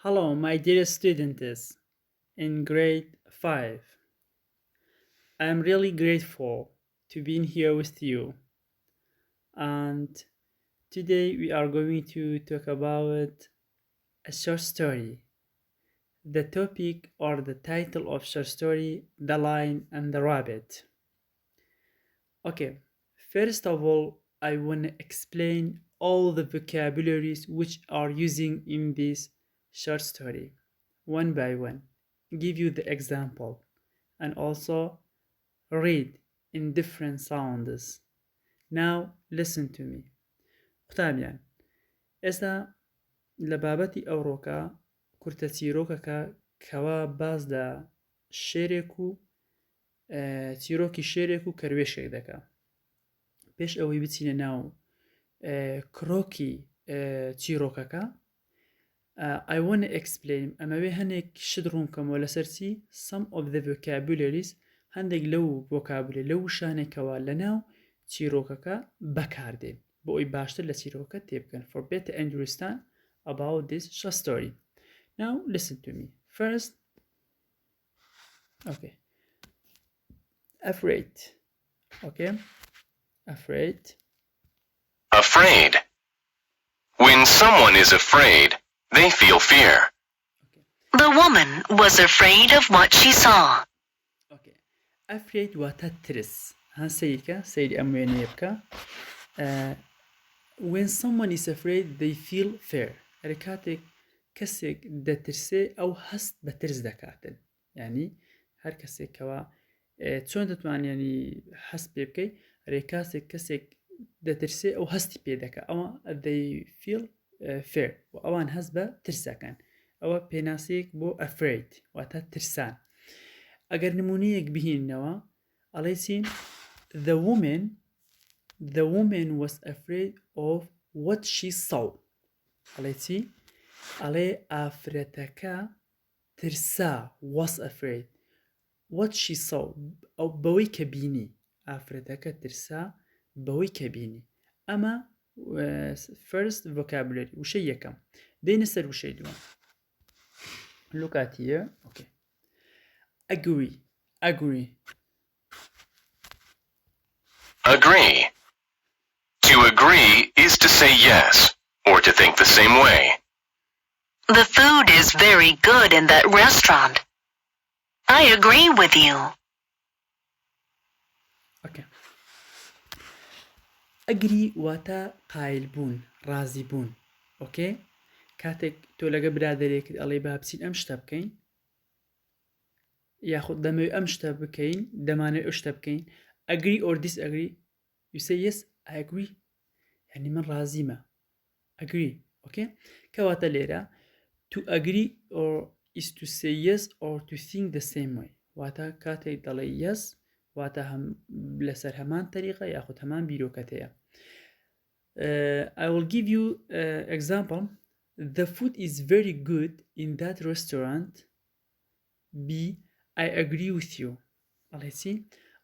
Hello, my dear students in grade 5. I am really grateful to be here with you. And today we are going to talk about a short story. The topic or the title of short story, The Lion and the Rabbit. Okay, first of all, I want to explain all the vocabularies which are using in this short story, one by one. Give you the example and also read in different sounds. Now listen to me. قوتابیان ئێستا لە بابەتی ئەوڕۆکە کورتە چیرۆکەکە کەوا باز لە شێرێک و چیرۆکی شێرێک و کەروێشێک دەکا پێش ئەوەی بچینە ناو کڕۆکی چیرۆکەکە I want to explain ئەمەوێ هەنێک شت ڕوونکەمەوە لەسەر چی some of the vocabularies هەندێک لەو vocabulary لەو شانێکەوە لە ناو چیرۆکەکە بەکاردێن بۆ ئەوی باشتر لە چیرۆکە تێبکەن for better understand about this short story. Now listen to me. First, okay, afraid. Okay, afraid. Afraid. When someone is afraid, they feel fear. Okay, The woman was afraid of what she saw. okay. Afraid واتە ترس هەن سەیرکە سەیری ئەم وێنەیە بکە. When someone is afraid they feel fear. ئەرێ کاتێک کەسێک دەترسێ ئەو هەست بە ترس دەکاتن یعنی هەر کەسێکەوە چۆن دەتوانێنی هەست پێ بکەی ئەرێ کەسێک دەترسێ ئەو هەستی پێ دەکات ئەوە they feel fear و ئەوان هەست بە ترسەکەن ئەوە پێناسەیەک بۆ afraid واتە ترسان ئەگەر نمونەیەک بهێننەوە ئەڵێ چین the woman was afraid of what she saw ئەڵێ چی ئەڵێ ئافرەتەکە ترسا was afraid what she saw ئەو بەوەی کە بینی ئافرەتەکە ترسا بەوەی کە بینی ئەمە first vocabulary وشەی یەکەم دێنە سەر وشەی دووەم look at here okay agree Agree. To agree is to say yes, or to think the same way. The food is very good in that restaurant. I agree with you. okay agree واتە قایل بوون ڕازی بوون okay کاتێک تۆ لەگە برادێک ئەڵێ با بچین ئەم شتە بکەین یاخود دەمەوێت ئەم شتە بکەین دەمانێت ئەو شتە بکەین agree or disagree you say yes I agree یعنی من ڕازیمە agree okay کەواتە لێرە to agree or is to say yes or to think the same way واتە کاتێک دەڵێ yes واتە لەسەر هەمان تەریقە یاخود هەمان بیرۆکەتەیە I will give you example the food is very good in that restaurant B I agree with you ئەڵێ چی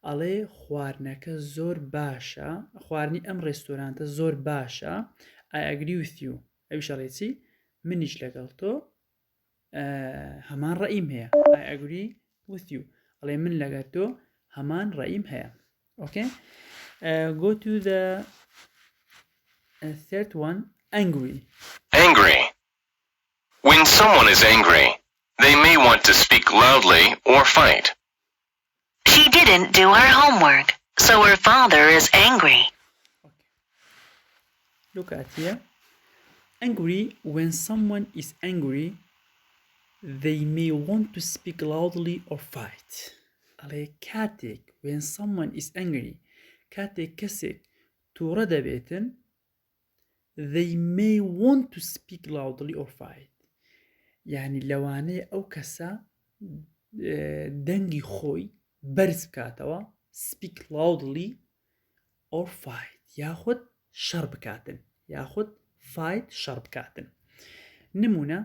ئەڵێ خواردنەکە زۆر باشە خواردنی ئەم ڕێستۆرانتە زۆر باشە I agree with you ئەویش ئەڵێ چی منیش لەگەڵ تۆ هەمان ڕەئیم هەیە I agree with you ئەڵێ من لەگەڵ تۆ هەمان ڕەئیم هەیە okay go to the third one angry Angry. When someone is angry, they may want to speak loudly or fight. She didn't do her homework, so her father is angry. okay look at here angry when someone is angry they may want to speak loudly or fight ئەڵێ کاتێک when someone is angry کاتێک کەسێک تووڕە دەبێتن they may want to speak loudly or fight یعنی لەوانەیە ئەو کەسە دەنگی خۆی بەرز بکاتەوە speak loudly or fight یاخود شەڕ بکاتن یاخود fight شەڕ بکاتن نمونە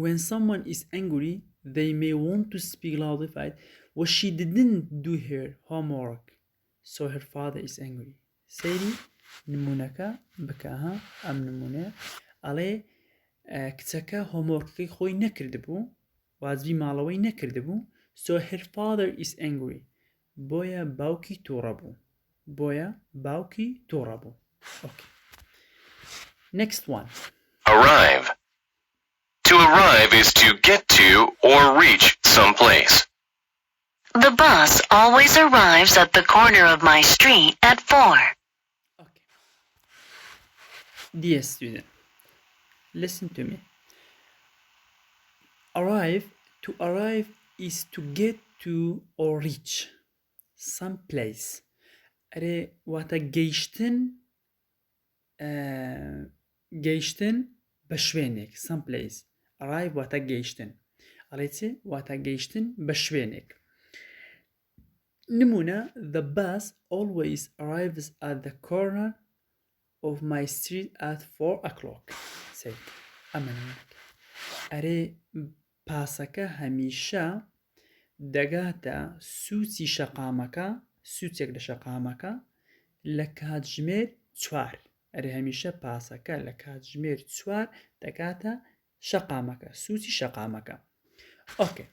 when someone is angry they may want to speak loudly fight well she didn't do her homework so her father is angry سەیری نمونەکە بکەها ئەم نمونە ئەڵێ کچەکە هۆمۆرکەکەی خۆی نەکردبوو وازبی ماڵەوەی نەکردبوو so her father is angry بۆیە باوکی تووڕە بوو okay. Next one. Arrive. To arrive is to get to or reach some place. The bus always arrives at the corner of my street at 4. Okay. Dear student, listen to me. To arrive is to get to or reach some place. ئەرێ واتە گەیشتن بە شوێنێک some place. Arrive واتە گەیشتن ئەڵێ چێ واتە گەیشتن بە شوێنێک نمونە the bus always arrives at the corner of my street at 4 o'clock. ئەمە ئەرێ پاسەکە هەمیشە دەگاتە سووچی شەقامەکە سووچێک لە شەقامەکە لە کاتژمێر 4 ئەرێ هەمیشە پاسەکە لە کاتژمێر 4 دەگاتە شەقامەکە سووچی شەقامەکە okay.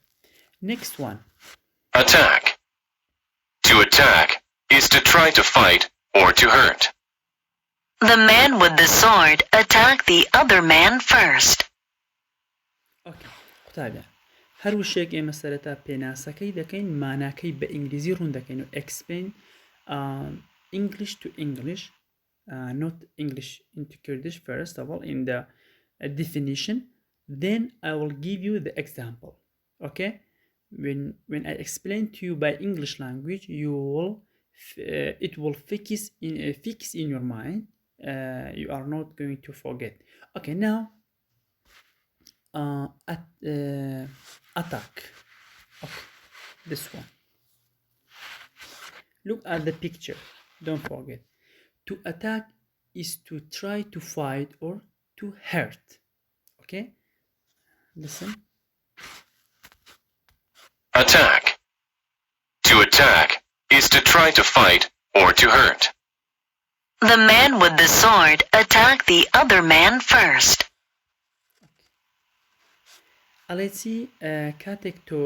Next one. Attack. To attack is to try to fight or to hurt. The man with the sword attacked the other man first. Okay. قوتابیان هەر وشێک ئێمە سەرەتا پێناسەکەی دەکەین ماناکەی بە ئینگلیزی ڕوون دەکەین و explain English to English not English into Kurdish first of all in the definition then I will give you the example okay when I explain to you by English language you will it will fix in your mind you are not going to forget okay now attack okay. This one look at the picture don't forget to attack is to try to fight or to hurt okay listen Attack. To attack is to try to fight or to hurt. The man with the sword attacked the other man first. ئەڵێتی کاتێک تۆ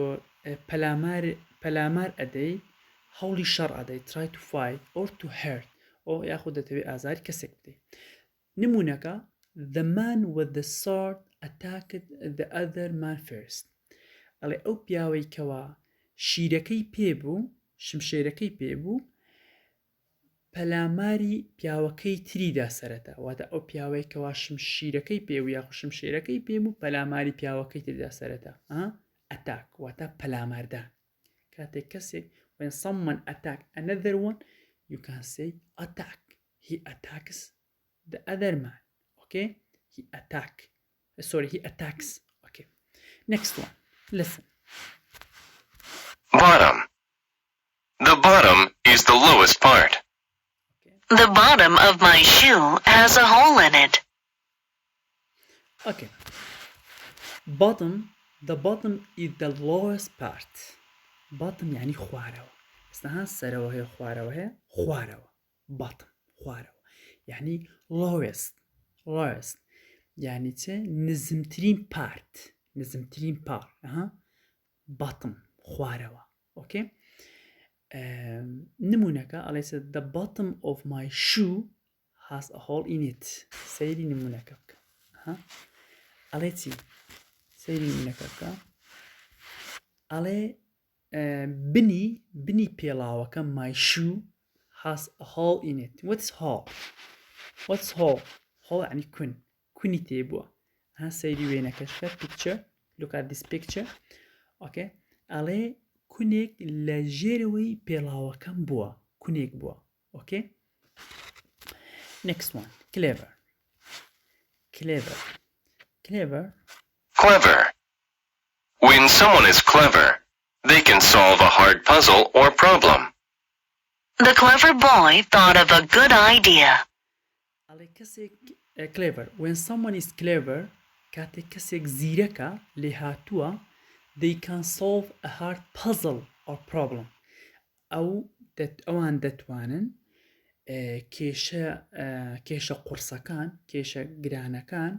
پەلامار ئەدەی هەوڵی شەڕ ئەدەی try to fight or to hurt ئەو یاخود دەتەوێت ئازاری کەسێک بدەیت نمونەکە the man with the sword attacked the other man first ئەڵێ ئەو پیاوەی کەوا شیرەکەی پێبوو شمشێرەکەی پێبوو پەلاماری پیاوەکەی تریدا سەرەتا واتە ئەو پیاوەی کەوا شمشیرەکەی پێبوو یاخود شمشێرەکەی پێبوو پەلاماری پیاوەکەی تریدا سەرەتا attack واتە پەلاماردان کاتێک کەسێک when someone attack another one you can say attack he attacks the other man okay he attacks okay next one listen Bottom. The bottom is the lowest part. The bottom of my shoe has a hole in it. okay the bottom is the lowest part bottom يعني خوارەوە ئەسنەها سەرەوە هەیە خوارەوە هەیە خوارەوە bottom خوارەوە يعني lowest يعني چه نزمترین part bottom خوارەوە okay نمونەکە ئەڵێ the bottom of my shoe has a hole in it سەیری نمونەکە بکە ئەڵێ چی سەیری نمونەکە بکە ئەڵێ بنی پێڵاوەکە my shoe has a hole in it what's hole يعني کونی تێبووە سەیری وێنەکەشکە picture look at this picture okay ئەڵێ کونێک لە ژێرەوەی پێڵاوەکەم بووە کونێک بووە okay next one clever When someone is clever, they can solve a hard puzzle or problem. The clever boy thought of a good idea. clever when someone is clever کاتێک کەسێک زیرەکە لێ هاتووە they can solve a hard puzzle or problem ئەوان دەتوانن کێشە قورسەکان کێشە گرانەکان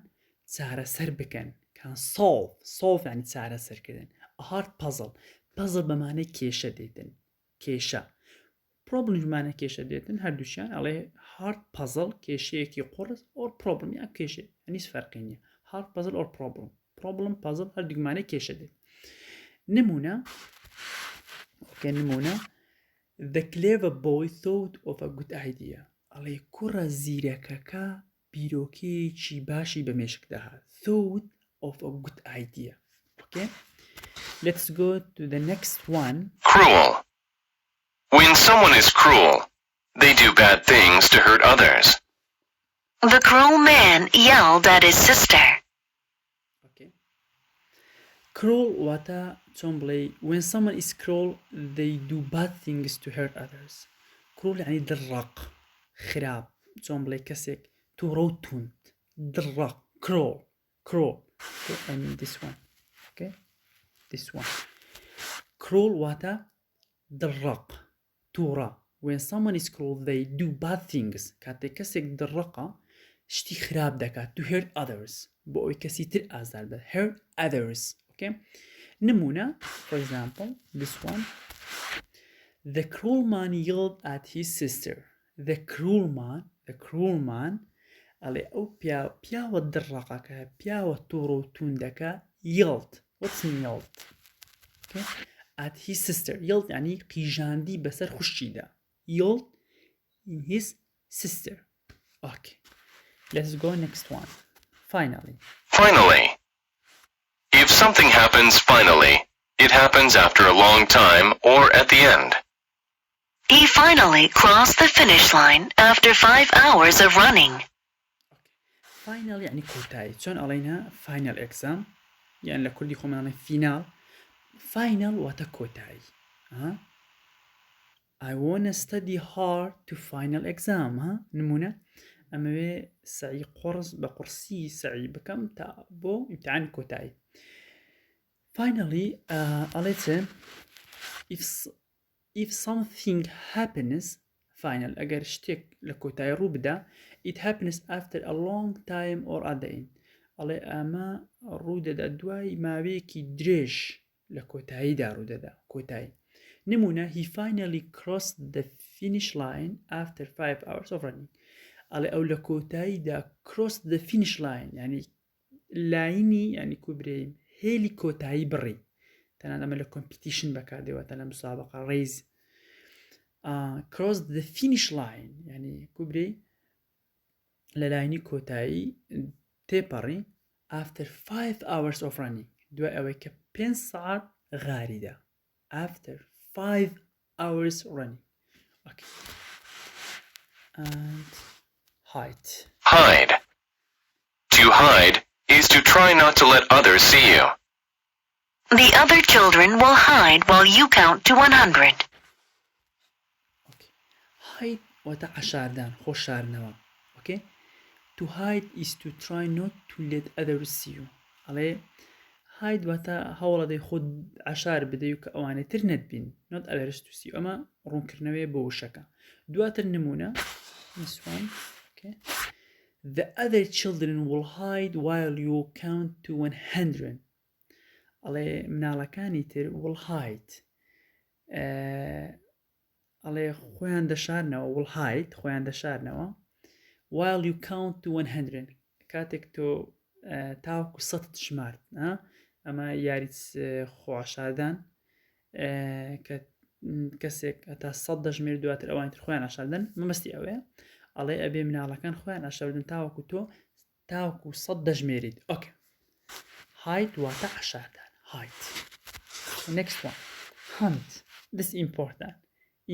چارەسەر بکەن کان solve یعنی چارەسەرکردن a hard puzzle بەمانەی کێشە دێتن کێشە problem بمانە کێشە دێتن هەردووشیان ئەڵێ hard puzzle کێشەیەکی قڕس or problem یا کێشە هیچ فەرقی نییە hard puzzle or problem puzzle هەردوومانەی کێشە دێت نمونە The clever boy thought of a good idea. ئەڵێ کوڕە زیرەکەکە بیرۆکەیەکی باشی بەمێشکدا هات. Thought of a good idea. Okay? Let's go to the next one. Cruel. When someone is cruel, they do bad things to hurt others. The cruel man yelled at his sister. Okay. Cruel واتە چۆن بڵێ when someone is cruel they do bad things to hurt others. Cruel یعنی دڕق خراپ چۆن بڵێ کەسێک تووڕە و توند دڕق cruel I mean this one. Okay? This one. Cruel واتە دڕق تووڕە when someone is cruel they do bad things کاتێک کەسێک دڕقە شتی خراپ دەکات to hurt others بۆ ئەوەی کەسی تر ئازار بێت hurt others. Okay? نمونە for example this one the cruel man yelled at his sister. The cruel man ئەڵێ ئەو پیاوە دڕقەکە پیاوە تووڕە و توندەکە yelled. What's yelled? Okay? At his sister. Yelled يعني قیژاندی بەسەر خوشکیدا. Yelled in his sister. Okay. Let's go next one. Finally. If something happens finally, it happens after a long time or at the end. He finally crossed the finish line after 5 hours of running. Final يعني كوتاي شلون علينا final exam يعني لكل خمانة final final وتا كوتاي I wanna study hard to final exam نمونة أما سعي قرص بقرصي سعي بكم تابو امتحان كوتاي finally عليته if something happens final أجر شتك لكوتاي روبدا it happens after a long time or at the end على أما رودة دوای ماوەیەکی درێژ لە کۆتاییدا ڕوودەدا کۆتایی نمونە he finally crossed the finish line after 5 hours of running على ئەو لە کۆتاییدا cross the finish line يعني لاینی يعني کوبرێ هێلی کۆتایی بڕی تەنانەت ئەمە لە competition بەکاردێوەتە لە مسابقە ڕێز cross the finish line يعني کوبرێ لە لاینی کۆتایی تێپەڕی after 5 hours of running دوای ئەوەی کە 5 ساعت غاریدا after 5 hours running. Okay. And hide. To hide is to try not to let others see you. The other children will hide while you count to 100. Okay. Hide واتە عشاردان خۆشاردنەوە. Okay. To hide is to try not to let others see you. على hide واتە هەوڵەدەی خۆت عشار بدەی و کە ئەوانە تر نەتبین not others to see. ئەمە ڕوونکردنەوەی بۆ وشەکە. دواتر نمونە this one. Okay. The other children will hide while you count to 100. على مناڵەکانی تر will hide. على خۆیان دەشارنەوە will hide خۆیان دەشارنەوە while you count to 100 کاتێک تۆ تاوەکو سەد ژمارد ئەمە یاریت خۆعشاردان کە کەسێک هەتا سەد دەژمێر دواتر ئەوان تر خۆیان عشاردن مەمەستی ئەوەیە ئەڵێ ئەبێ مناڵەکان خۆیان عشاردن تاوەکو تۆ تاوەکو سەد دەژمێریت. Okay. Hide واتە عشاردان hide. Next one. Hunt. This is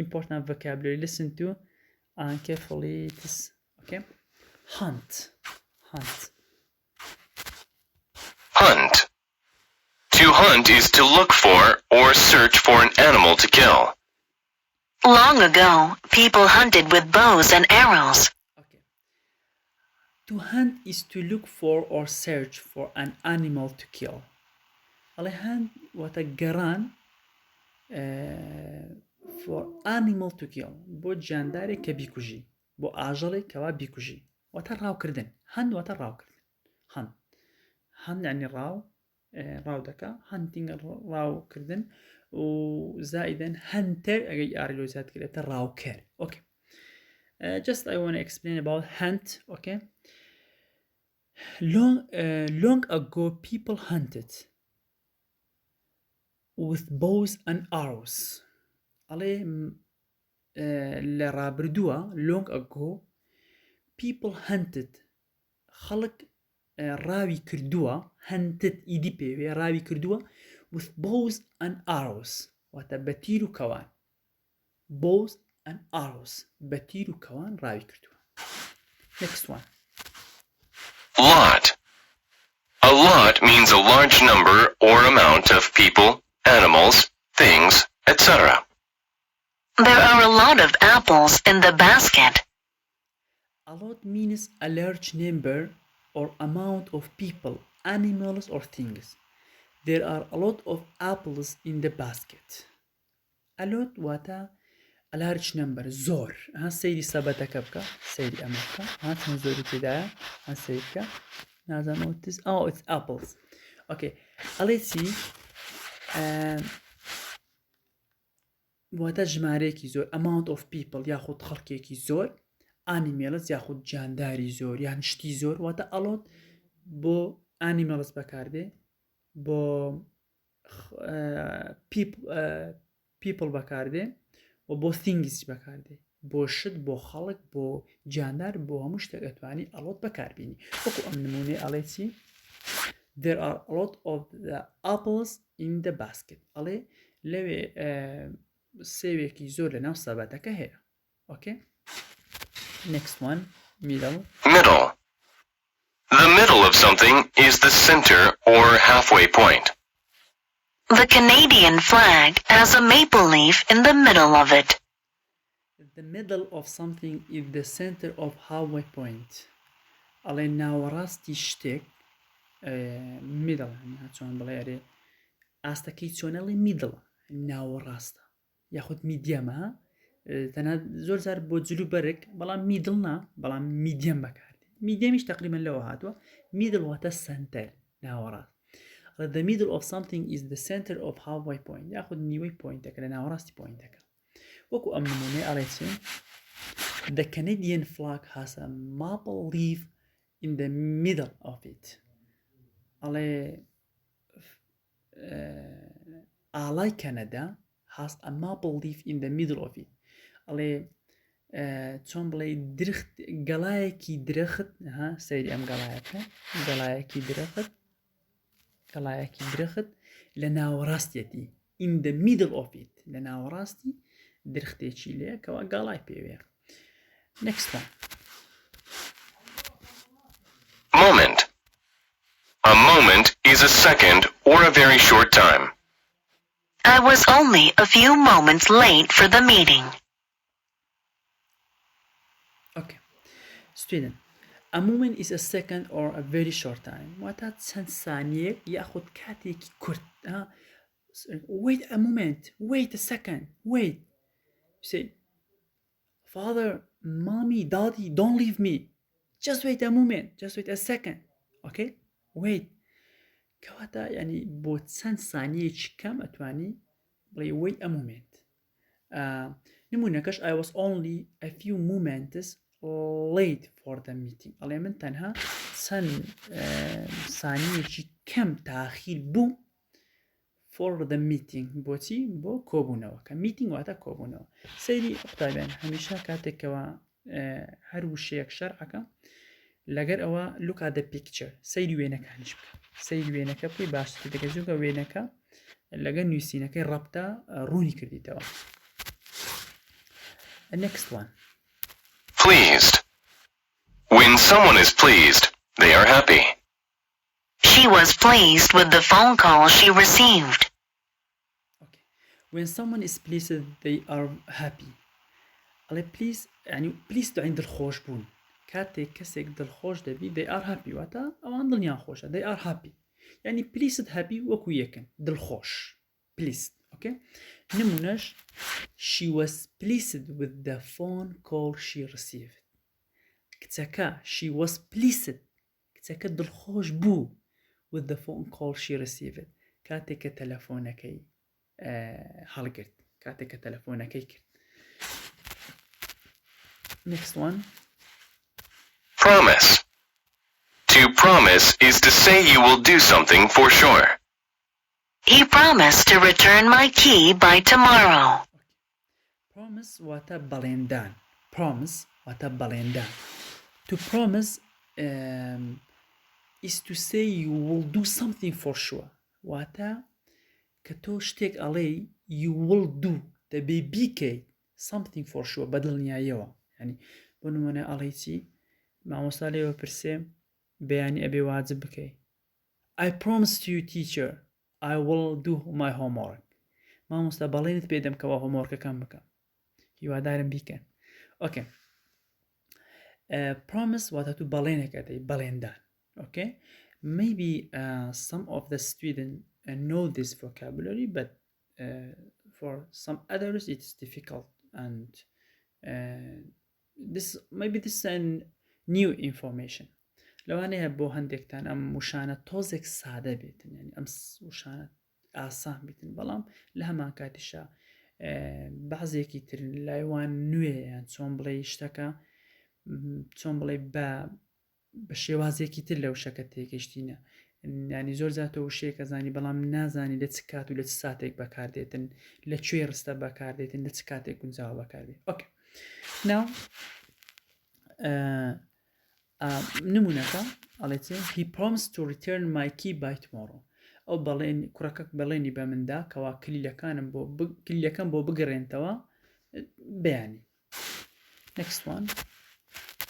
important vocabulary. Listen to and carefully this. Okay. Hunt. To hunt is to look for or search for an animal to kill. Long ago, people hunted with bows and arrows. Okay. To hunt is to look for or search for an animal to kill. على hunt واتە گەڕان for animal to kill بۆ جاندارێک کە بیکوژی بۆ ئاژەڵێک کەوا بیکوژی واتە ڕاوکردن هەند واتە ڕاوکردن هەند hunt يعني راو راو دكا hunting راو كردن وزائدا hunter أجي أرجو زاد كده راو كير okay just I want to explain about hunt okay long ago people hunted with bows and arrows عليه لرابردوا long ago people hunted خلق راوي كردوا hunted إيدي بي راوي كردوا with bows and arrows وتبتيرو كوان bows and arrows بتيرو كوان راوي كردوا next one Lot. A lot means a large number or amount of people, animals, things, etc. There are a lot of apples in the basket. a lot means a large number or amount of people animals or things there are a lot of apples in the basket a lot واتا a large number زور ها سيدي سبتك بك سيدي أمريكا ها تنزوري كده ها سيدك نازم اوتس it's apples okay أليسي واتا جماريكي زور amount of people ياخد خلقيكي زور animals ياخد جانداري زور يعني شتي زور واتا a lot بو animals بكارده بو people بكارده و بو things بكارده بو شت بو خلق بو جاندار بو هموش تقتواني a lot بكار بيني وكو أمنموني أليسي there are a lot of the apples in the basket ألي لوي سيويكي زور لناو سابتك هي okay next one middle Middle. The middle of something is the center or halfway point. The Canadian flag has a maple leaf in the middle of it. the middle of something is the center of halfway point ألي ناوراستي شتك middle يعني هاتشون بلايري ئاستەکەی چۆنەڵی میدڵە ناوەڕاستە یاخود میدیەمە تەنها زۆر جار بۆ جلو بەرێک بەڵام میدڵ نا بەڵام میدیەم بەکاردێ میدیەمیش تقریبا لەوە هاتووە میدڵ واتە سنتەر ناوەڕاست the middle of something is the center of halfway point یاخود نیوەی پۆینتەکە لە ناوەڕاستی پۆینتەکە وەکو ئەم نمونەی ئەڵێ چی the Canadian flag has a maple leaf in the middle of it ئەڵێ ئاڵای کەنەدا has a maple leaf in the middle of it ئەڵێ چۆن بڵێ درخت گەڵایەکی درەخت سەیری ئەم گەڵایەکە گەڵایەکی درەخت لە ناوەڕاستیەتی in the middle of it لە ناوەڕاستی درختێکی لێ کەوا گەڵای پێوێ next one Moment. A moment is a second or a very short time. I was only a few moments late for the meeting. okay student a moment is a second or a very short time واتە چەند سانیەک یاخود کاتێکی کورت wait a moment wait a second wait you say father mommy daddy don't leave me just wait a moment just wait a second okay wait کەواتە ینی بۆ چەند سانیەکی کەم ئەتوانی بڵێ wait a moment نمونەکەش I was only a few moments late for the meeting ئەڵێ من تەنها چەند سانیەکی کەم تاخیر بوو for the meeting بۆچی بۆ کۆبوونەوە کە meeting واتە کۆبوونەوە سەیری قوتابیان هەمیشە کاتێکەوە هەر وشەیەک شەرعەکە لەگەر ئەوە look at the picture سەیری وێنەکانیش بکە سەیری وێنەکە بکەی باشتر دەکە جوگە وێنەکە لەگەر نووسینەکەی ڕەبتە ڕوونی کردیتەوە next one Pleased. When someone is pleased, they are happy. She was pleased with the phone call she received. okay when someone is pleased they are happy ئەڵێ please يعني please يعني دڵخۆش بوون کاتێک کەسێک دڵخۆش دەبی they are happy واتە ئەوان دڵنیان خۆشە they are happy يعني pleased happy وەکو یەکن دڵخۆش pleased okay نمونەش she was pleased with the phone call she received کچەکە she was pleased کچەکە دڵخۆش بوو with the phone call she received کاتێک کە تەلەفۆنەکەی هەڵگرت کاتێک کە تەلەفۆنەکەی کرد. Next one. Promise. To promise is to say you will do something for sure. He promised to return my key by tomorrow. Promise واتە بەڵێندان. Promise واتە بەڵێندان. To promise is to say you will do something for sure. واتە کە تۆ شتێک ئەڵێی you will do دەبێ بیکەیت something for sure بەدڵنیاییەوە. ینی بۆ نمونە ئەڵێی چی مامۆستا لێوە پرسێ بەیانی ئەبێ واجب بکەی. I promise to you teacher I will do my homework. مامۆستا بەڵێنت پێدەم کەوا هۆمۆرکەکەم بکەم. هیوادارم بیکەن. Okay. Promise واتە تو بەڵێنێک ئەدەی بەڵێندان. Okay. Maybe some of the students know this vocabulary, but for some others it's difficult, and this is a new information. لەوانەیە بۆ هەندێکتان ئەم وشانە تۆزێک سادە بێتن ینی ئەم وشانە ئاسان بیتن بەڵام لە هەمان کاتیشە بەعزێکی ترن لایوان نوێ یان چۆن بڵێ شتەکە چۆن بڵێ بە شێوازێکی تر لە وشەکە تێگەشتینە ینی زۆر جاتۆ وشەیەکە زانی بەڵام نازانی لە چ کات و لە چ ساتێک بەکاردێتن لەکوێ ڕستە بەکاردێتن لە چ کاتێک گونجاوە بەکاردێت. Okay. Now نمونەکە ئەڵێت he promised to return my key by tomorrow. ئەو بەڵێن کوڕەکە بەڵێنی بە مندا کەوا کلیلەکەم بۆ بگەڕێنتەوە بەیانی. Next one.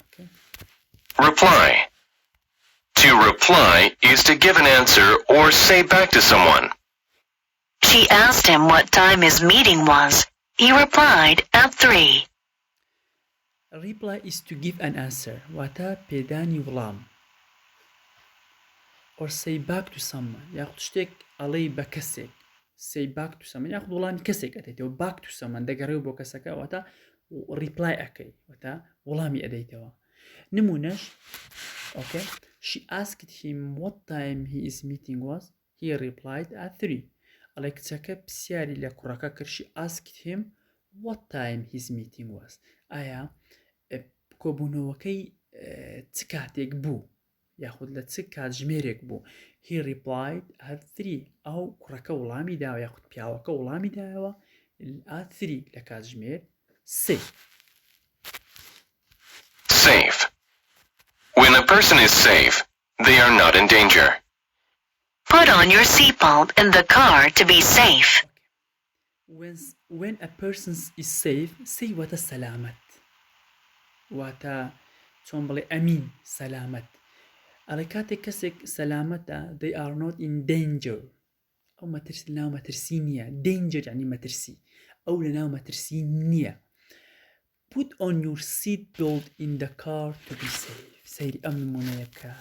Okay. Reply. To reply is to give an answer or say back to someone. She asked him what time his meeting was. He replied at 3. Reply is to give an answer واتە پێدانی وڵام or say back to someone یاخود شتێک ئەڵێی بە کەسێک say back to someone یاخود وڵامی کەسێک ئەدەیتەوە back to someone دەگەڕێەوە بۆ کەسەکە واتە reply ئەەکەی واتە وڵامی ئەدەیتەوە. نمونەش okay. She asked him what time his meeting was. He replied at 3. ئەڵێ کچەکە پرسیاری لە کوڕەکە کرد. She asked him what time his meeting was. ئایا کۆبوونەوەکەی چ کاتێک بوو یاخود لە چ کاتژمێرێک بوو. He replied at 3. ئەو کوڕەکە وڵامی داوە یاخود پیاوەکە وڵامی داوە at 3 لە کاتژمێر 3. Safe. When a person is safe, they are not in danger. Put on your seatbelt in the car to be safe. When a person is safe, say واتە سەلامەت واتە چۆن بڵێ ئەمین سەلامەت. ئەڵێ کاتێک کەسێک سەلامەتە they are not in danger. ئەو ناو مەترسی نییە. danger یعنی مەترسی. ئەو لە ناو مەترسی نییە. Put on your seat belt in the car to be safe. سەیری ئەم نمونەیە بکە.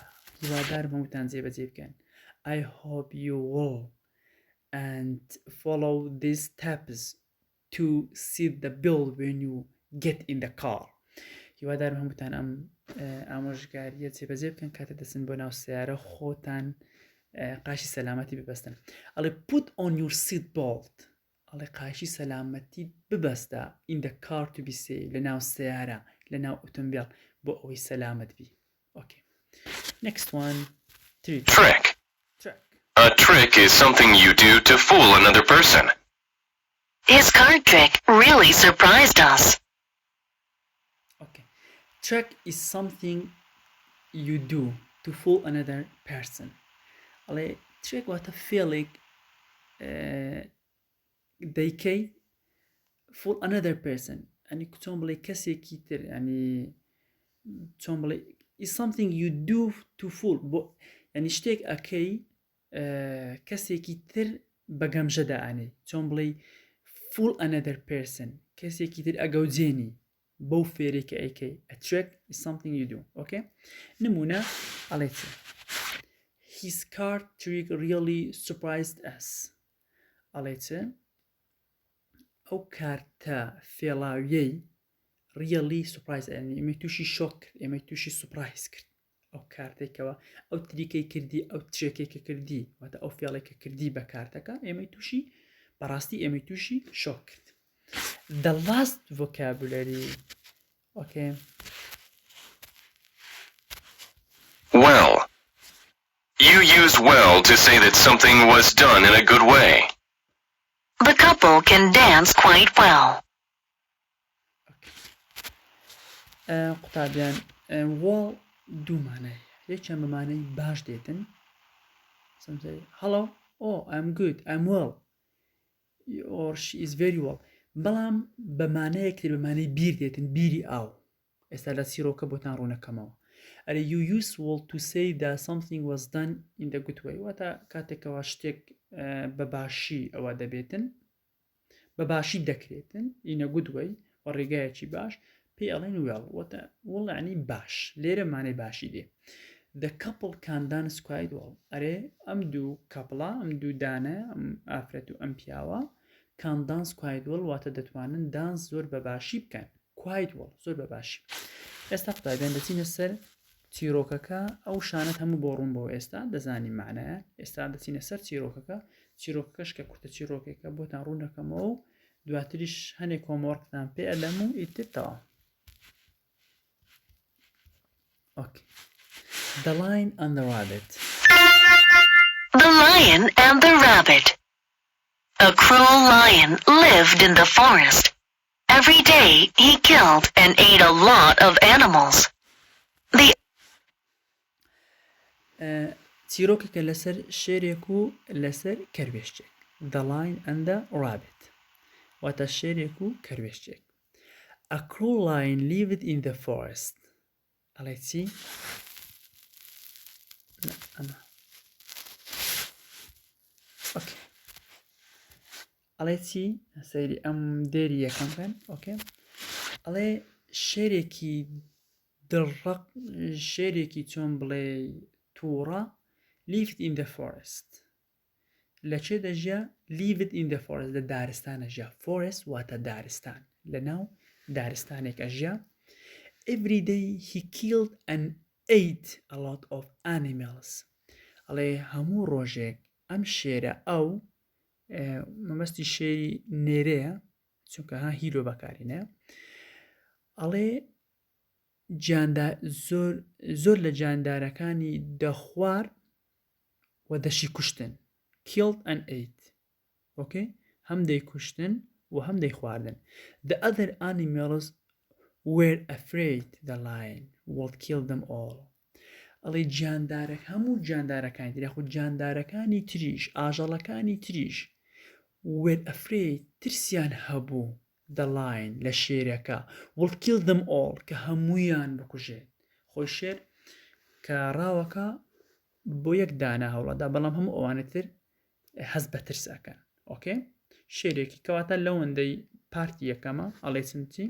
هیوادارم هەمووتان جێبەجێ بکەن. I hope you will and follow these steps to seat the belt when you get in the car. هیوادارم هەمووتان ئەم ئامۆژگاریە جێبەجێ بکەن کاتە دەچن بۆ ناو سیارە خۆتان قاشی سەلامەتی ببەستن. ئەڵێ put on your seat belt. ئەڵێ قاشی سەلامەتی ببەستە in the car to be safe لە ناو سیارە لە ناو ئۆتۆمبیل بۆ ئەوەی سەلامەت بی. Okay. Next one. Trick. A trick is something you do to fool another person. His card trick really surprised us. Okay. Trick is something you do to fool another person. ئەڵێ trick واتە فێڵێک دەیکەی fool another person. ئەنی چۆن بڵێ کەسێکی تر ئەنی چۆن بڵێ is something you do to fool بۆ ینی شتێک ئەکەی کەسێکی تر بەگەمژەدا ئەنێ چۆن بڵێ fool another person کەسێکی تر ئەگەوجێنی بەو فێرێکە ئەیکەی. A trick is something you do. Okay. نمونە ئەڵێ چ his card trick really surprised us. ئەڵێ چ ئەو کارتە فێڵاویەی really surprise ئەمەی تووشی شۆک کرد ئێمەی تووشی سوپرایز کرد. ئەو کارتێکەوە ئەو تریکەی کردی ئەو تشێکێک کە کردی واتە ئەو فێڵێکە کردی بە کارتەکە ئێمەی تووشی بەڕاستی ئێمەی تووشی شۆک کرد. The last vocabulary. Okay. Well. You use well to say that something was done in a good way. The couple can dance quite well. قوتابیان well دوو مانای یەکیان بە مانای باش دێتن hello oh I'm good I'm well or she is very well بەڵام بە مانایەکتر بە مانای بیر دێتن بیری ئاو ئێستا لە چیرۆکە بۆتان ڕوونەکەمەوە ئەرێ you use well to say that something was done in the good way واتە کاتێکەوە شتێک بە باشی ئەوە دەبێتن بە باشی دەکرێتن in a good way و ڕێگایەکی باش پێی ئەڵێن well واتە well یعنی باش لێرە مانای باشی دێ the couple can dance quite well ئەرێ ئەم دوو کەپڵە ئەم دوو دانە ئەم ئافرەت و ئەم پیاوە can dance quite well واتە دەتوانن دانس زۆر بە باشی بکەن quite well زۆر بە باشی ئێستا قوتابیان دەچینە سەر چیرۆکەکە ئەو شانت هەموو بۆ ڕوون بەوە ئێستا دەزانی معنایە ئێستا دەچینە سەر چیرۆکەکەش کە کورتە چیرۆکێکە بۆتان ڕوون دەکەمەوە و دواتریش هەنێک هۆموەرکتان پێ ئەدەم و ئیترتەوە Okay. The Lion and the Rabbit. The Lion and the Rabbit. A cruel lion lived in the forest. Every day he killed and ate a lot of animals. The چیرۆکێکە لەسەر شێرێک و لەسەر کەروێشتێک. The Lion and the Rabbit. واتە شێرێک و کەروێشتێک. A cruel lion lived in the forest. ئەڵێ چی؟ ئەڵێ چی؟ سەیری ئەم دێری یەکەم بکەن ئۆکێ ئەڵێ شێرێکی دڕق شێرێکی چۆن بڵێ تووڕە lived in the forest لەکێ دەژیا lived in the forest لە دارستانە ژیا forest واتە دارستان لەناو دارستانێک ئەژیا every day he killed and ate a lot of animals ئەڵێ هەموو ڕۆژێک ئەم شێرە ئەو مەبەستی شێری نێرەیە چونکە ها هیرۆ بەکارینە ئەڵێ زۆر لە جاندارەکانی دەخوار و دەشی کوشتن killed and ate okay هەم دەیکوشتن و هەم دەیخواردن the other animals were afraid the lion would kill them all ئەڵێ جاندارەک هەموو جاندارەکانی تر یاخود جاندارەکانی تریش ئاژەڵەکانی تریش were afraid ترسیان هەبوو the lion لە شێرەکە would kill them all کە هەموویان بکوژێت خۆی شێر کە ڕاوەکە بۆ یەک دانا هەوڵەدا بەڵام هەموو ئەوانەتر هەز بە ترسەکەن ئۆکێ شێرێکی کەواتە لەوەندەی پارتی یەکەمە ئەڵێ چی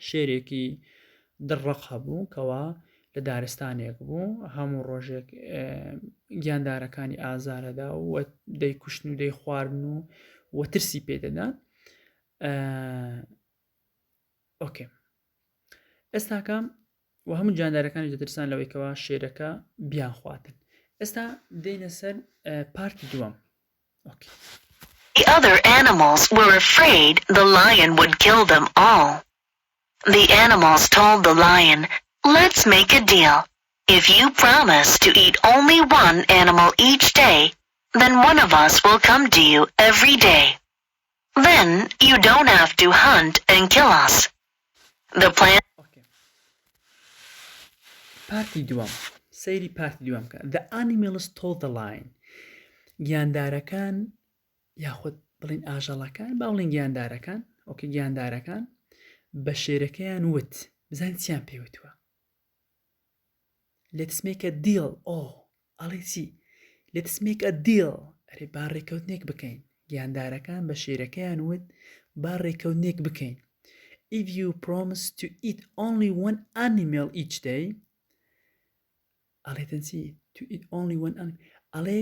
شێرێکی دڕق هەبوو کەوا لە دارستانێک بوو هەموو ڕۆژێک گیاندارەکانی ئازارەدا و دەیکوشتن و دەی خواردن و ترسی پێدەدان ئۆکێ ئێستاکەم و هەموو جاندارەکانی دەترسان لەوەیکەوە شێرەکە بیان خواتن ئێستا دێنە سەر پارتی دووەم ئۆکێ The other animals were afraid the lion would kill them all. The animals told the lion, "Let's make a deal. If you promise to eat only one animal each day, then one of us will come to you every day. Then you don't have to hunt and kill us." The plan Okay. Party دوام سەیری پارتی دوام کە The animals told the lion گیاندارەکان یاخود بڵین ئاژەڵەکان باوڵین گیاندارەکان ئۆکێ گیاندارەکان بە شێرەکەیان وت بزانین چیان پێوتووە Let's make a deal ئەڵێ چی Let's make a deal ئەرێ با ڕێکەوتنێک بکەین گیاندارەکان بە شێرەکەیان وت با ڕێکەوتنێک بکەین If you promise to eat only one animal each day ئەڵێتن چی To eat only one animal ئەڵێ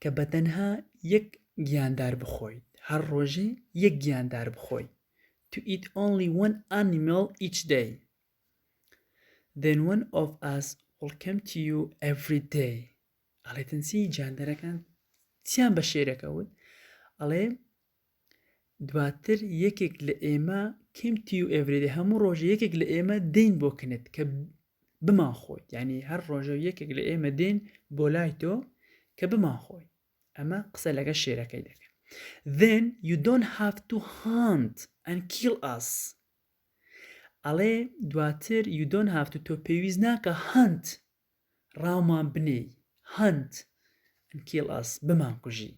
کە بەتەنها یەک گیاندار بخۆیت هەر ڕۆژێ یەک گیاندار بخۆیت To eat only one animal each day then one of us will come to you every day. ئەڵێتن چی جاندەرەکان چیان بە شێرەکەوت ئەڵێ دواتر یەکێک لە ئێمە came to you every day هەموو ڕۆژە یەکێک لە ئێمە دێن بۆ کنێت کە بمان خۆیت یعنی هەر ڕۆژە یەکێک لە ئێمە دێن بۆ لای تۆ کە بمان خۆی ئەمە قسە لەگە شێرەکەی دەکەن then you don't have to hunt and kill us ئەڵێ دواتر you don't have to تۆ پێویست ناکە hunt ڕاومان بنێی hunt and kill us بمان کوژی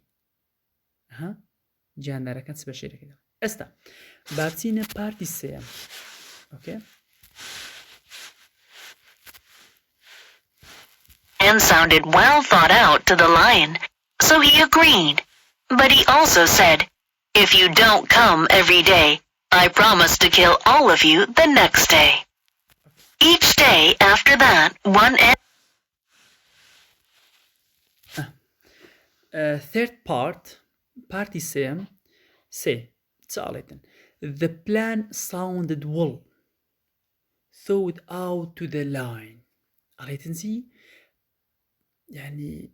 جاندارەکان چ بە شێرەکەی دەکەن ئێستا بابچینە پارتی سێم ئۆکێ And sounded well thought out to the lion, so he agreed. But he also said, if you don't come every day, I promise to kill all of you the next day. Each day after that, one third party same say تعاليتن the plan sounded well thought out to the line عليتن سي يعني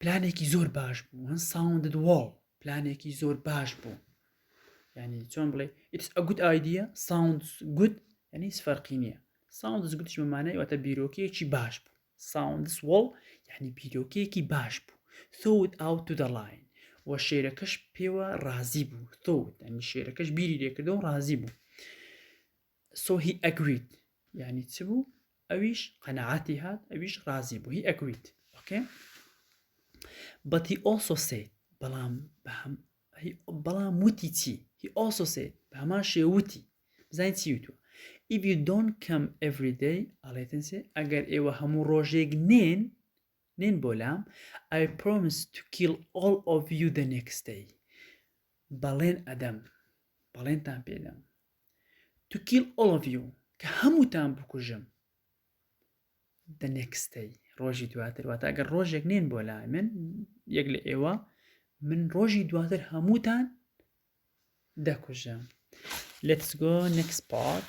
بلانێکی زۆر باش بوو sounded well بلانێکی زۆر باش بوو يعني چۆن بڵێ it's a good idea sounds good يعني هیچ فەرقی نییە sounds good بمانای واتە بیرۆکەیەکی باش بوو sounds well يعني بیرۆکەیەکی باش بوو thought out to the line و شێرەکەش پێوە ڕازی بوو thought يعني شێرەکەش بیری لێکردە و ڕازی بوو so he agreed يعني چ بوو ئەویش قەنەعەتی هات ئەویش ڕازی بوو he agreed okay but he also said بەڵام وتی چی he also said بە هەمان شێ وتی بزانین چی وتووە if you don't come every day ئەڵێتن سێ ئەگەر ئێوە هەموو ڕۆژێک نێن بۆ لام I promise to kill all of you the next day بەڵێن ئەدەم بەڵێنتان پێدەم to kill all of you کە هەمووتان بکوژم the next day ڕۆژی دواتر واتە ئەگەر ڕۆژێک نێن بۆ لای من یەک لە ئێوە من ڕۆژی دواتر هەمووتان دەکوژم let's go next part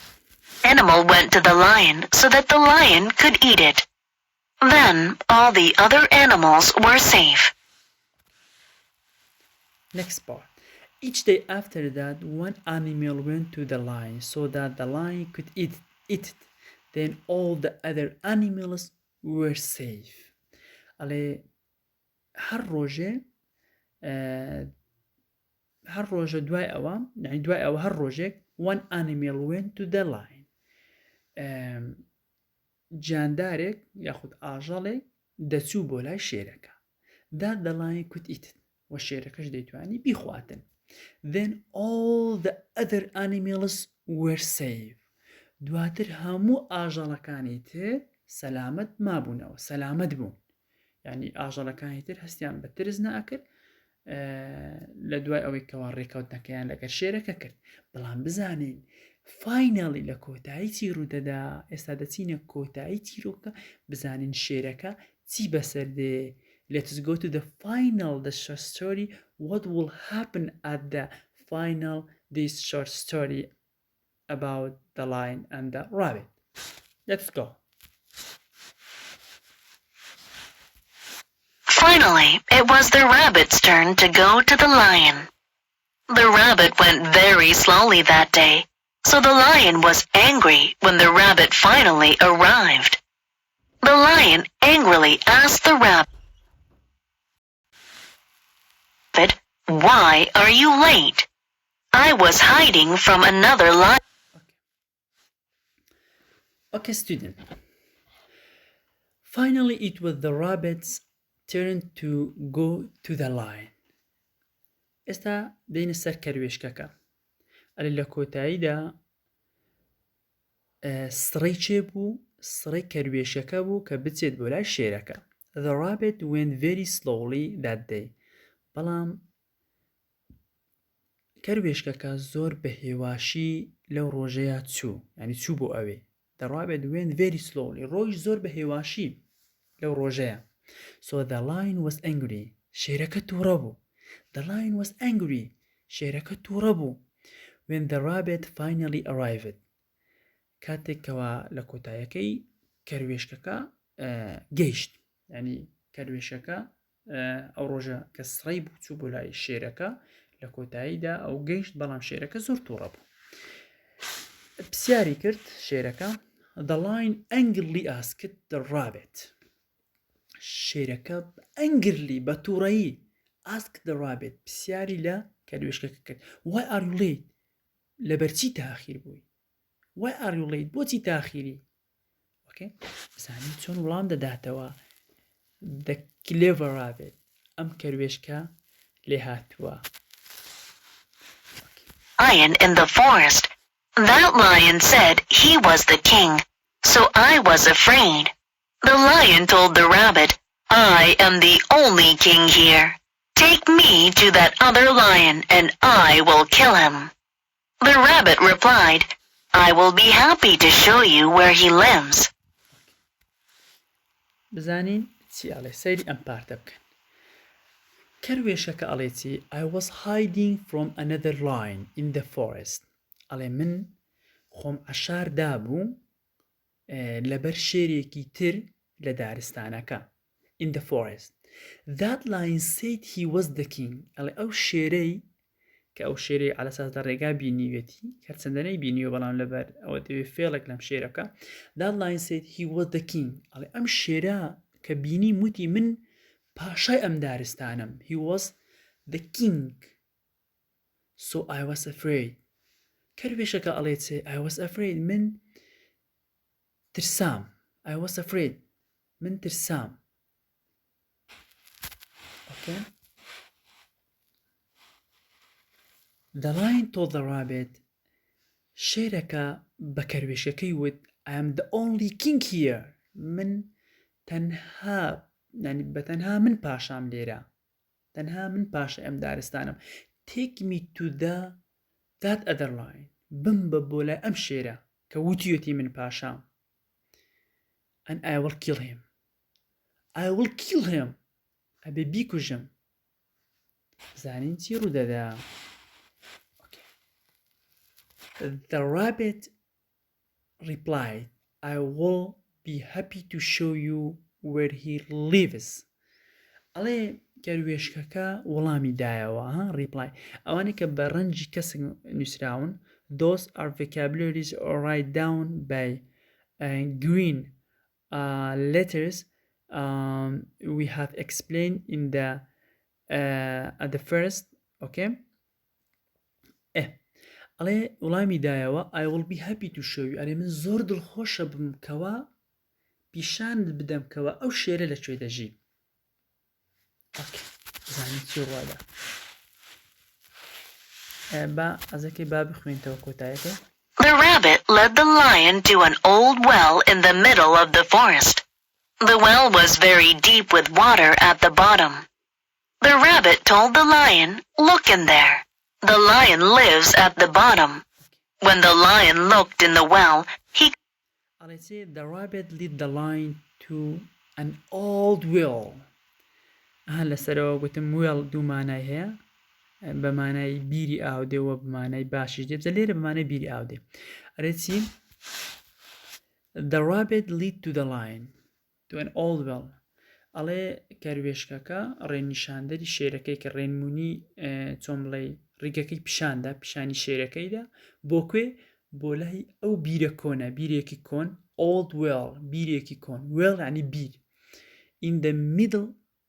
animal went to the lion so that the lion could eat it. Then all the other animals were safe. Next part. Each day after that, one animal went to the lion so that the lion could eat it. Then all the other animals were safe. Ale هر روجه دوای ئەوە يعني دوای ئەوە هەر ڕۆژێک one animal went to the lion. جاندارێک یاخود ئاژەڵێک دەچوو بۆ لای شێرەکە that the lion could eat it و شێرەکەش دەیتوانی بیخواتن then all the other animals were safe دواتر هەموو ئاژەڵەکانی تر سەلامەت مابوونەوە سەلامەت بوون یعنی ئاژەڵەکانی تر هەستیان بە ترس ناکرد لە دوای ئەوەی کەوا ڕێکەوتنەکەیان لەگەر شێرەکە کرد بەڵام بزانین فاینالی لە کۆتایی چی ڕوودەدا ئێستا دەچینە کۆتایی چیرۆکە بزانین شێرەکە چی بەسەر دێ let's go to the final the short story what will happen at the final this short story about the lion and the rabbit let's go Finally, it was the rabbit's turn to go to the lion. The rabbit went very slowly that day, so the lion was angry when the rabbit finally arrived. The lion angrily asked the rabbit, "Why are you late? I was hiding from another lion." Okay, student. Finally, it was the rabbit's turn to go to the lion. ئێستا دێنە سەر کەروێشکەکە ئەلێ لە کۆتاییدا سڕەی چێ بوو سڕەی کەروێشەکە بوو کە بچێت بۆ لای شێرەکە the rabbit went very slowly that day بەڵام کەروێشکەکە زۆر بە هێواشی لەو ڕۆژەیە چوو یعنی چوو بۆ ئەوێ the rabbit went very slowly ڕۆژ زۆر بە هێواشی لەو ڕۆژەیە so the lion was angry شێرەکە تووڕە بوو the lion was angry شێرەکە تووڕە بوو when the rabbit finally arrived کاتێکەوە لە کۆتاییەکەی کەروێشکەکە گەیشت ینی کەروێشەکە ئەو ڕۆژە کە سڕی بوو چوو بۆ لای شێرەکە لە کۆتاییدا ئەو گەیشت بەڵام شێرەکە زۆر تووڕە بوو پرسیاری کرد شێرەکە The lion angrily asked the rabbit شێرەکە ئەنگرلی بە تووڕەیی asked the rabbit پرسیاری لە کەروێشکەکە کرد Why are you late لەبەرچی تاخیر بووی Why are you late بۆچی تاخیری بزانین چۆن وڵام دەداتەوە The clever rabbit ئەم کەروێشکە لێ هاتووە Lion in the forest. That lion said he was the king, so I was afraid. The lion told the rabbit, I am the only king here. Take me to that other lion and I will kill him. The rabbit replied, I will be happy to show you where he lives. بزانین چی ئەڵێ سەیری ئەم پارتە بکەن کەروێشەکە ئەڵێ چی I was hiding from another lion in the forest ئەڵێ من خۆم عەشار دابوو لەبەر شێرێکی تر لە دارستانەکە in the forest That lion said he was the king ئەڵێ ئەو شێرەی کە ئەو شێرەی عەلەساسدا ڕێگا بینیوێتی هەرچەندە نەیبینیوە بەڵام لەبەر ئەوە دەوێت فێڵێک لەم شێرەکە That lion said he was the king ئەڵێ ئەم شێرە کە بینی موتی من پاشای ئەم دارستانم He was the king So I was afraid کەروێشەکە ئەڵێ چێ I was afraid من ترسام I was afraid من ترسام Okay The lion told the rabbit شێرەکە بە کەروێشەکەی وت I am the only king here من تەنها يعني بەتەنها من پاشام لێرە تەنها من پاشە ئەم دارستانم Take me to that other lion بمبە بۆ لای ئەم شێرە کە وتیوەتی من پاشام And I will kill him I will kill him ئەبێ بیکوژم زانین چی ڕوودەدا The rabbit replied I will be happy to show you where he lives ئەڵێ کەروێشکەکە وەڵامی دایەوە reply ئەوانەی کە بە ڕەنجی کەسێک نووسراون Those are vocabularies write down by green letters we have explained in the at the first okay ئەڵێ وەڵامی دایەوە I will be happy to show you ئەرێ من زۆر دڵخۆشە بمکەوە پیشاند بدەم کەوە ئەو شێرە لەکوێ دەژی زانی چی ڕوادا با ئەزەکەی با بخوێنتەوە کۆتاییەکە The rabbit led the lion to an old well in the middle of the forest. The well was very deep with water at the bottom. The rabbit told the lion, look in there. The lion lives at the bottom. When the lion looked in the well, he The rabbit led the lion to an old well. لەسەرەوە گوتم well دوو مانای هەیە بە مانای بیری ئاودێەوە بمانای باشیش دێ بزە لێرە بمانای بیری ئاودێ ئەرێ چی The rabbit led to the lion to an old well ئەڵێ کەروێشکەکە ڕێنیشاندەری شێرەکەی کە ڕێنمونی چۆن بڵێ ڕێگەکەی پیشاندا پیشانی شێرەکەیدا بۆ کوێ بۆ لای ئەو بیرە کۆنە بیرێکی کۆن old well بیرێکی کۆن well یعنی بیر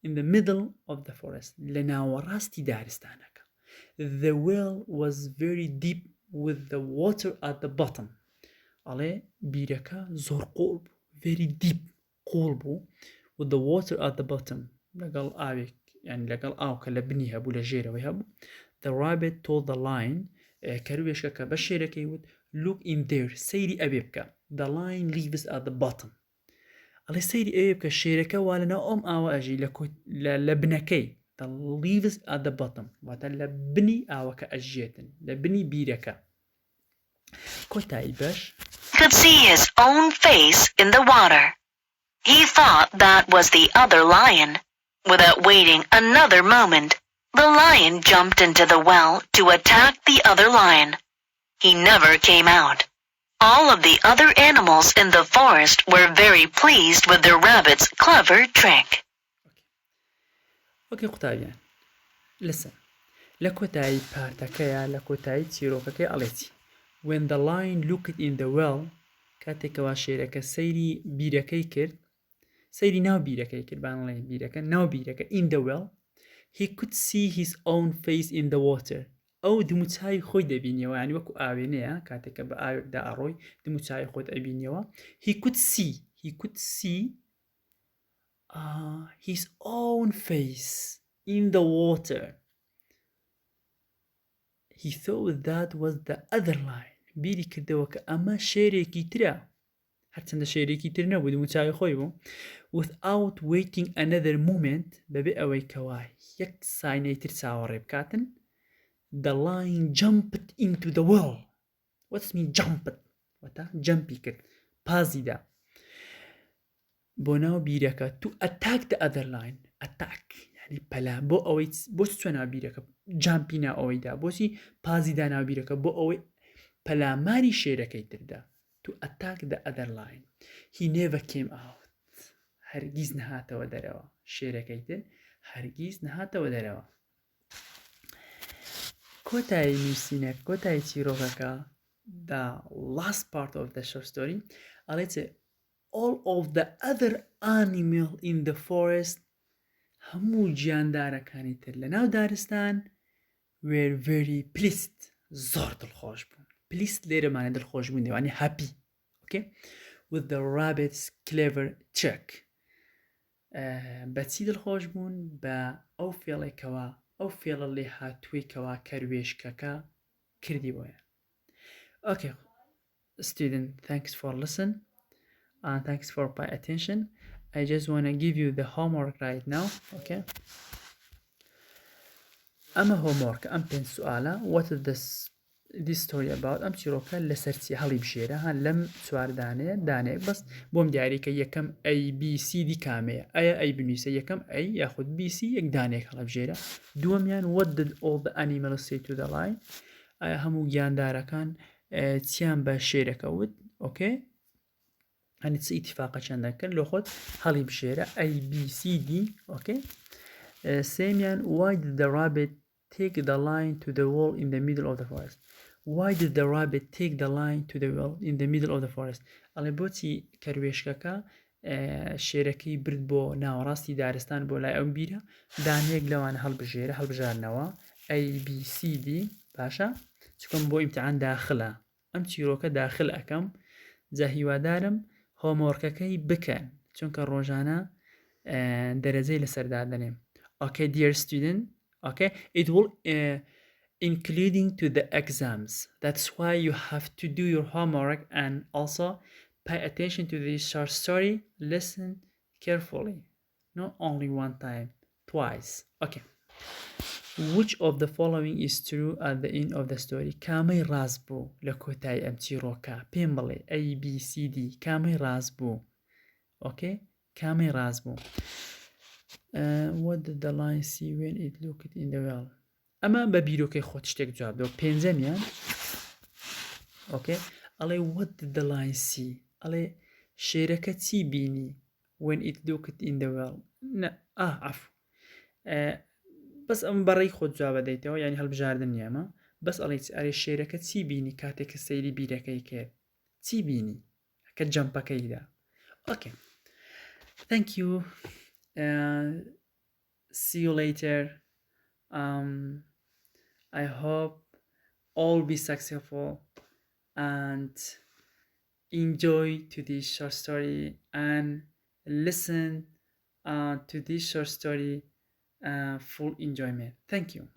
in the middle of the forest لە ناوەڕاستی دارستانەکە The well was very deep with the water at the bottom ئەڵێ بیرەکە زۆر قوڵ بوو very deep قوڵ بوو with the water at the bottom لەگەڵ ئاوێک یعنی لەگەڵ ئاوکە لە بنی هەبوو لە ژێرەوەی هەبوو The rabbit told the lion کەروێشکەکە بە شێرەکەی وت look in there سەیری ئەوێ بکە The lion lives at the bottom ئەڵێ سەیری ئەوێ بکە شێرەکە وا لەناو ئەم ئاوە ئەژی لە بنەکەی The lives at the bottom واتە لە بنی ئاوەکە ئەژێتن لە بنی بیرەکە کۆتایی بەش could see his own face in the water. He thought that was the other lion. Without waiting another moment, the lion jumped into the well to attack the other lion. He never came out. All of the other animals in the forest were very pleased with the rabbit's clever trick. Okay قوتابیان listen لە کۆتایی پارتەکەیە لە کۆتایی چیرۆکەکەی ئەڵێتی when the lion looked in the well کاتێکەوە شێرەکە سەیری بیرەکەی کرد سەیری ناو بیرەکەی کرد بانڵێ بیرەکە ناو بیرەکە in the well he could see his own face in the water ئەو دموچاوی خۆی دەبینیەوە ینی وەکو ئاوێنەیە کاتێککە بە ئاوێکدا ئەڕۆی دموچاوی خۆت ئەبینیەوە he could see his own face in the water he thought that was the other lion بیری کردەوە کە ئەمە شێرێکی ترە هەرچەندە شێرێکی تر نەبوو دموچاوی خۆی بوو without waiting another moment بەبێ ئەوەی کەوا یەک ساینەی تر چاوەڕێ بکاتن the lion jumped into the well what does mean jumped وەتا جەمپی کرد پازیدا بۆ ناو بیرەکە to attack the other lion attack یعنی پەلا بۆ ئەوەی بۆ چۆ ناو بیرەکە جامپی ناو ئەوەیدا بۆچی پازیدا ناو بیرەکە بۆ ئەوەی پەلاماری شێرەکەی تردا to attack the other lion he never came out هەرگیز نەهاتەوە دەرەوە شێرەکەی تر هەرگیز نەهاتەوە دەرەوە کۆتایی نووسینە کۆتایی چیرۆکەکە the last part of the short story ئەڵێتێ all of the other animal in the forest هەموو گیاندارەکانی تر لە ناو دارستان were very pleased زۆر دڵخۆش بوون pleased لێرەمانە دڵخۆش بوون دەوانی happy okay with the rabbit's clever trick بەچی دڵخۆش بوون بە ئەو فێڵێکەوە ئەو فێڵە لێ هاتوویکەوە کەروێشکەکە کردی بۆیە okay student thanks for listen and thanks for pay attention I just want to give you the homework right now okay أما homework أم بين سؤالة what is this story about أم چیرۆکە لەسەر چی هەڵی بژێرە ها لەم چوار دانەیەک بەس بۆم دیاریکە یەکەم ABC دی کامەیە ئەیە ئەی بنویسە یەکەم ئەی یاخود BC یەک دانەیەک هەڵە بژێرە دووەمیان what did all the animals say to the lion ئایا هەموو گیاندارەکان چیان بە شێرەکە وت okay هەنی چ ئیتیفاقە چەندە کرد لە خۆت هەڵی بژێرە ABCD okay سێمیان why did the rabbit take the lion to the wall in the middle of the forest why did the rabbit take the lion to the wall in the middle of the forest ئەڵێ بۆچی کەروێشکەکە شێرەکەی برد بۆ ناوەڕاستی دارستان بۆ لای ئەو بیرە دانەیەک لەوانە هەڵبژاردنەوە ABCD باشە چکۆم بۆ ئیمتحان داخلە ئەم چیرۆکە داخل ئەەکەم جا هیوادارم هۆمۆرکەکەی بکەن چونکە ڕۆژانە دەرەجەی لەسەردا دەنێم okay dear student okay it will including to the exams that's why you have to do your homework and also pay attention to this short story listen carefully not only one time twice okay which of the following is true at the end of the story کامەی ڕاست بوو لە کۆتایی ئەم چیرۆکە پێم بڵێ ABCD کامەی ڕاست بوو okay کامەی ڕاست بوو what did the lion see when it looked in the well ئەمە بە بیرۆکەی خۆت شتێک جواب دەوە پێنجەمیان okay ئەڵێ what did the lion see ئەڵێ شێرەکە چی بینی when it looked in the well عفو بەس ئەم بەڕێی خۆت جواب دەیتەوە ینی هەڵبژاردن نیەمە بەس ئەڵێ شێرەکە چی بینی کاتێککە سەیری بیرەکەی کرد چی بینی کە جەمپەکەیدا okay thank you see you later I hope all be successful and enjoy to this short story and listen to this short story full enjoyment. Thank you.